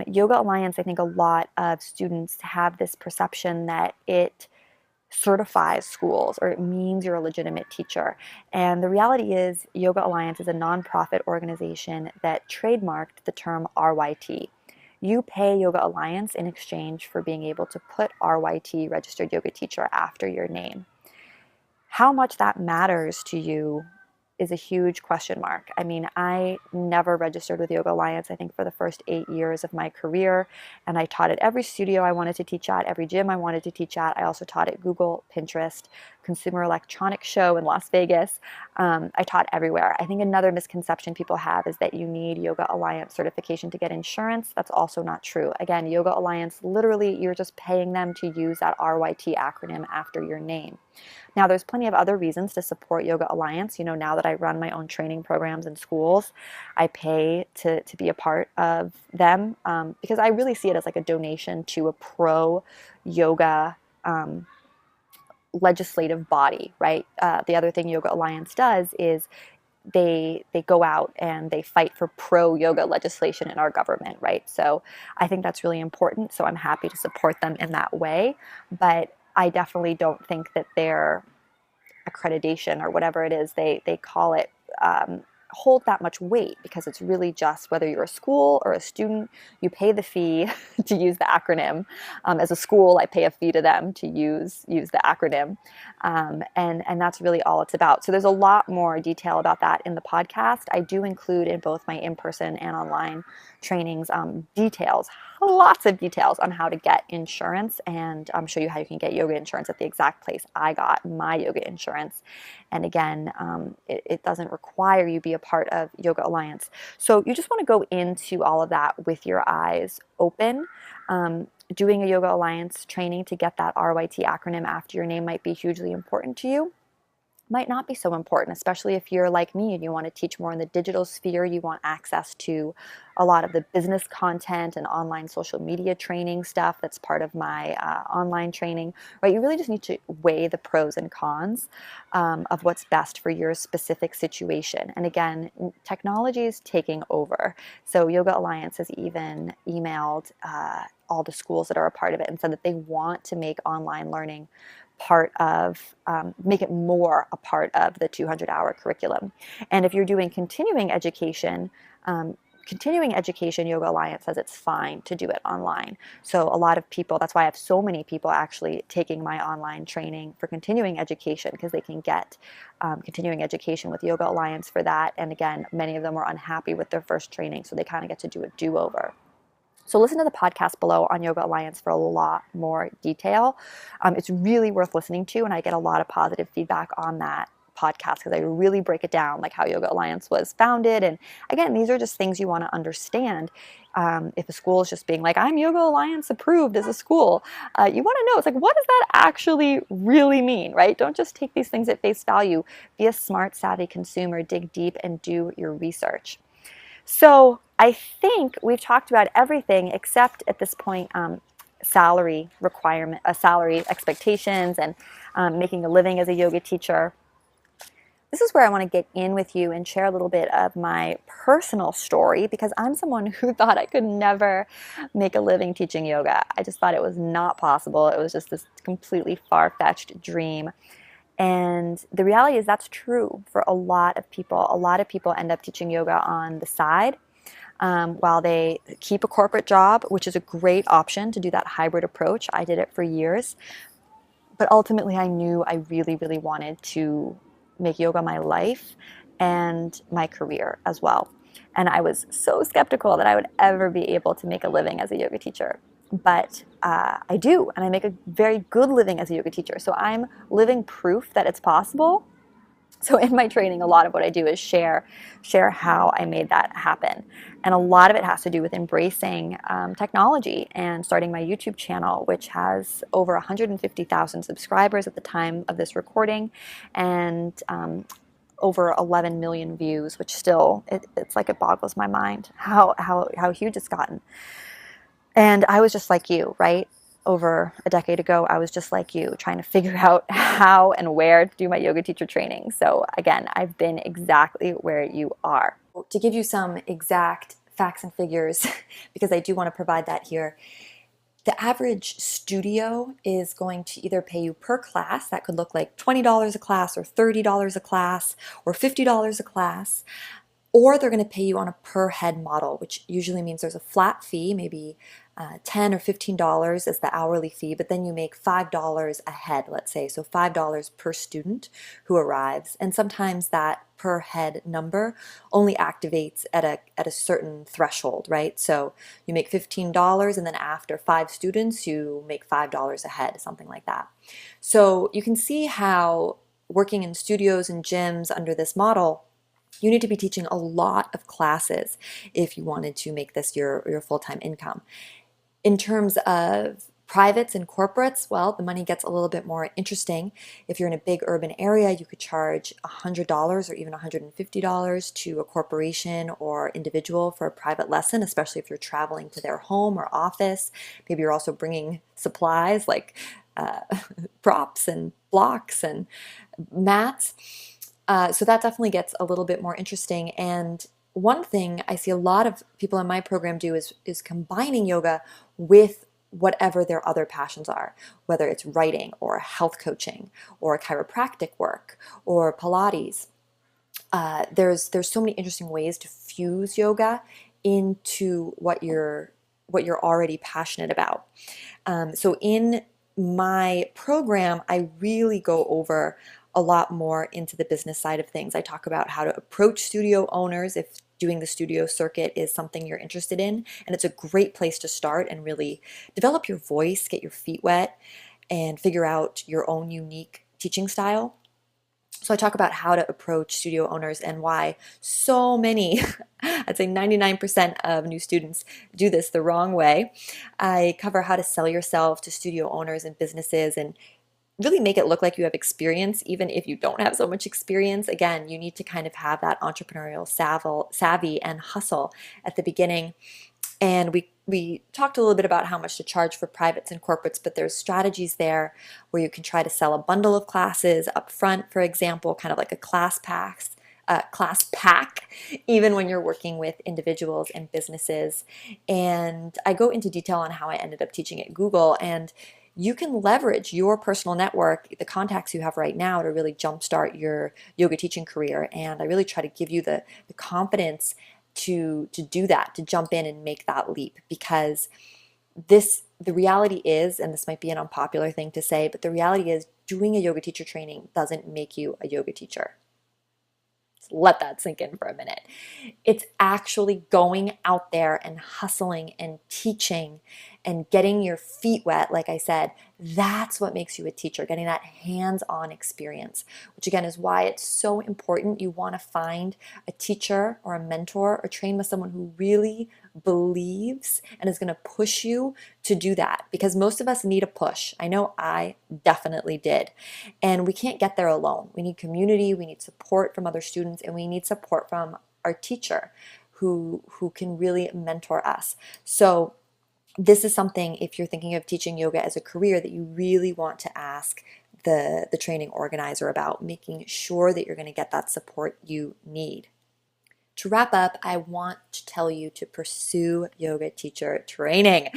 Yoga Alliance, I think a lot of students have this perception that it certifies schools, or it means you're a legitimate teacher. And the reality is Yoga Alliance is a nonprofit organization that trademarked the term RYT. You pay Yoga Alliance in exchange for being able to put RYT, registered yoga teacher, after your name. How much that matters to you is a huge question mark. I mean, I never registered with Yoga Alliance, I think, for the first 8 years of my career. And I taught at every studio I wanted to teach at, every gym I wanted to teach at. I also taught at Google, Pinterest, Consumer Electronics Show in Las Vegas. I taught everywhere. I think another misconception people have is that you need Yoga Alliance certification to get insurance. That's also not true. Again, Yoga Alliance, literally, you're just paying them to use that RYT acronym after your name. Now, there's plenty of other reasons to support Yoga Alliance. You know, now that I run my own training programs in schools, I pay to be a part of them because I really see it as like a donation to a pro-yoga legislative body, right? The other thing Yoga Alliance does is they go out and they fight for pro-yoga legislation in our government, right? So I think that's really important. So I'm happy to support them in that way. But I definitely don't think that their accreditation or whatever it is they call it hold that much weight, because it's really just whether you're a school or a student, you pay the fee to use the acronym. As a school, I pay a fee to them to use the acronym, and that's really all it's about. So there's a lot more detail about that in the podcast. I do include in both my in-person and online trainings details, lots of details on how to get insurance, and show you how you can get yoga insurance at the exact place I got my yoga insurance. And again, it doesn't require you be a part of Yoga Alliance. So you just want to go into all of that with your eyes open. Doing a Yoga Alliance training to get that RYT acronym after your name might be hugely important to you. Might not be so important, especially if you're like me and you want to teach more in the digital sphere. You want access to a lot of the business content and online social media training stuff that's part of my online training, right? You really just need to weigh the pros and cons of what's best for your specific situation. And again, technology is taking over. So Yoga Alliance has even emailed all the schools that are a part of it and said that they want to make online learning make it more a part of the 200-hour curriculum. And if you're doing continuing education, Yoga Alliance says it's fine to do it online. So a lot of people, that's why I have so many people actually taking my online training for continuing education, because they can get continuing education with Yoga Alliance for that. And again, many of them were unhappy with their first training, so they kind of get to do a do-over. So listen to the podcast below on Yoga Alliance for a lot more detail. It's really worth listening to, and I get a lot of positive feedback on that podcast because I really break it down, like how Yoga Alliance was founded. And again, these are just things you want to understand. If a school is just being like, I'm Yoga Alliance approved as a school, you want to know, it's like, what does that actually really mean, right? Don't just take these things at face value. Be a smart, savvy consumer, dig deep, and do your research. So I think we've talked about everything except at this point salary requirement, salary expectations, and making a living as a yoga teacher. This is where I want to get in with you and share a little bit of my personal story, because I'm someone who thought I could never make a living teaching yoga. I just thought it was not possible. It was just this completely far-fetched dream. And the reality is that's true for a lot of people. A lot of people end up teaching yoga on the side while they keep a corporate job, which is a great option to do that hybrid approach. I did it for years. But ultimately, I knew I really, really wanted to make yoga my life and my career as well. And I was so skeptical that I would ever be able to make a living as a yoga teacher. But I do, and I make a very good living as a yoga teacher. So I'm living proof that it's possible. So in my training, a lot of what I do is share how I made that happen. And a lot of it has to do with embracing technology and starting my YouTube channel, which has over 150,000 subscribers at the time of this recording, and over 11 million views, which still, it's like it boggles my mind how huge it's gotten. And I was just like you, right? Over a decade ago, I was just like you, trying to figure out how and where to do my yoga teacher training. So again, I've been exactly where you are. To give you some exact facts and figures, because I do want to provide that here, the average studio is going to either pay you per class, that could look like $20 a class or $30 a class or $50 a class, or they're going to pay you on a per head model, which usually means there's a flat fee, maybe $10 or $15 as the hourly fee, but then you make $5 a head, let's say, so $5 per student who arrives. And sometimes that per head number only activates at a certain threshold, right? So you make $15, and then after 5 students, you make $5 a head, something like that. So you can see how working in studios and gyms under this model, you need to be teaching a lot of classes if you wanted to make this your full-time income. In terms of privates and corporates, well, the money gets a little bit more interesting. If you're in a big urban area, you could charge $100 or even $150 to a corporation or individual for a private lesson, especially if you're traveling to their home or office. Maybe you're also bringing supplies like props and blocks and mats. So that definitely gets a little bit more interesting. And one thing I see a lot of people in my program do is combining yoga with whatever their other passions are, whether it's writing or health coaching or chiropractic work or Pilates. There's so many interesting ways to fuse yoga into what you're already passionate about. So in my program, I really go over a lot more into the business side of things. I talk about how to approach studio owners if doing the studio circuit is something you're interested in. And it's a great place to start and really develop your voice, get your feet wet, and figure out your own unique teaching style. So I talk about how to approach studio owners and why so many, I'd say 99% of new students do this the wrong way. I cover how to sell yourself to studio owners and businesses and really make it look like you have experience, even if you don't have so much experience. Again, you need to kind of have that entrepreneurial savvy and hustle at the beginning. And we talked a little bit about how much to charge for privates and corporates, but there's strategies there where you can try to sell a bundle of classes up front, for example, kind of like a class pack, even when you're working with individuals and businesses. And I go into detail on how I ended up teaching at Google, and you can leverage your personal network, the contacts you have right now, to really jumpstart your yoga teaching career. And I really try to give you the confidence to do that, to jump in and make that leap, because the reality is, and this might be an unpopular thing to say, but the reality is doing a yoga teacher training doesn't make you a yoga teacher. Let that sink in for a minute. It's actually going out there and hustling and teaching and getting your feet wet, like I said. That's what makes you a teacher, getting that hands-on experience, which again is why it's so important. You want to find a teacher or a mentor or train with someone who really believes and is going to push you to do that, because most of us need a push. I know I definitely did. And we can't get there alone. We need community, we need support from other students, and we need support from our teacher who can really mentor us. So this is something, if you're thinking of teaching yoga as a career, that you really want to ask the training organizer about, making sure that you're going to get that support you need. To wrap up, I want to tell you to pursue yoga teacher training.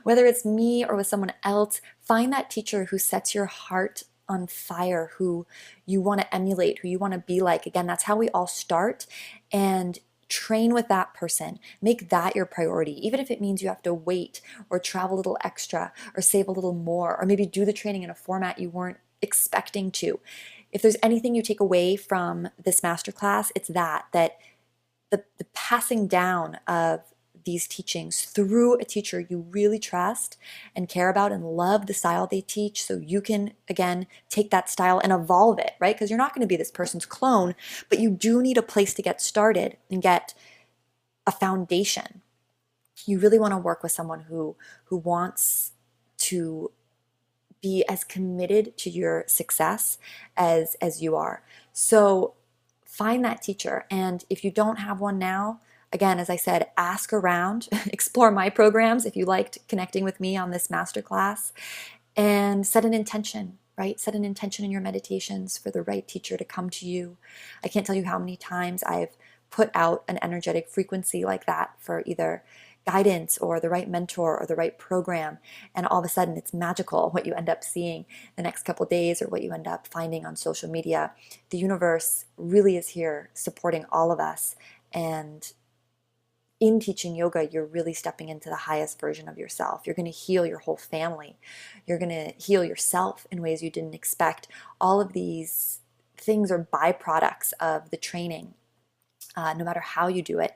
Whether it's me or with someone else, find that teacher who sets your heart on fire, who you want to emulate, who you want to be like. Again, that's how we all start. And train with that person. Make that your priority, even if it means you have to wait or travel a little extra or save a little more, or maybe do the training in a format you weren't expecting to. If there's anything you take away from this masterclass, it's that the passing down of these teachings through a teacher you really trust and care about and love the style they teach, so you can, again, take that style and evolve it, right? Because you're not going to be this person's clone, but you do need a place to get started and get a foundation. You really want to work with someone who wants to be as committed to your success as you are. So find that teacher. And if you don't have one now, again, as I said, ask around, explore my programs if you liked connecting with me on this masterclass, and set an intention, right? Set an intention in your meditations for the right teacher to come to you. I can't tell you how many times I've put out an energetic frequency like that for either guidance or the right mentor or the right program, and all of a sudden it's magical what you end up seeing the next couple of days or what you end up finding on social media. The universe really is here supporting all of us, And in teaching yoga, you're really stepping into the highest version of yourself. You're going to heal your whole family. You're going to heal yourself in ways you didn't expect. All of these things are byproducts of the training. No matter how you do it,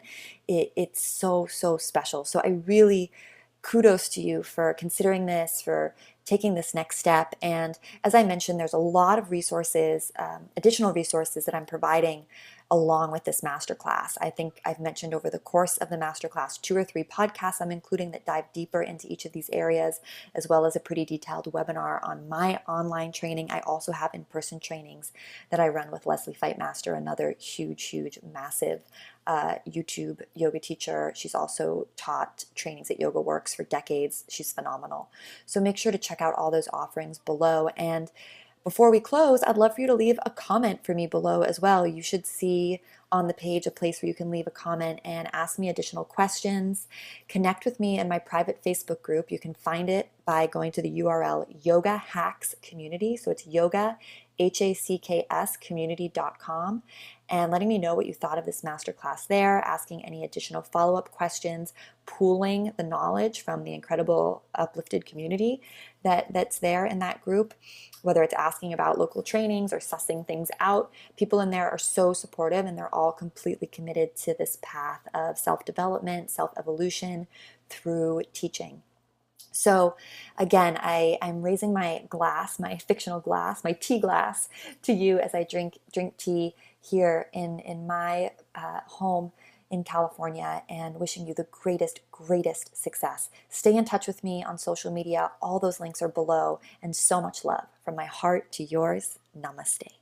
it's so, so special. So I really kudos to you for considering this, for taking this next step. And as I mentioned, there's a lot of resources, additional resources that I'm providing along with this masterclass. I think I've mentioned over the course of the masterclass 2 or 3 podcasts I'm including that dive deeper into each of these areas, as well as a pretty detailed webinar on my online training. I also have in-person trainings that I run with Leslie Fightmaster, another huge, massive YouTube yoga teacher. She's also taught trainings at Yoga Works for decades. She's phenomenal. So make sure to check out all those offerings below. And before we close, I'd love for you to leave a comment for me below as well. You should see on the page a place where you can leave a comment and ask me additional questions. Connect with me in my private Facebook group. You can find it by going to the URL Yoga Hacks Community. So it's yoga, HACKS community.com, and letting me know what you thought of this masterclass there, asking any additional follow-up questions, pooling the knowledge from the incredible uplifted community that's there in that group, whether it's asking about local trainings or sussing things out. People in there are so supportive, and they're all completely committed to this path of self-development, self-evolution through teaching. So again, I'm raising my glass, my fictional glass, my tea glass to you as I drink tea here in my home in California, and wishing you the greatest success. Stay in touch with me on social media. All those links are below, and so much love from my heart to yours. Namaste.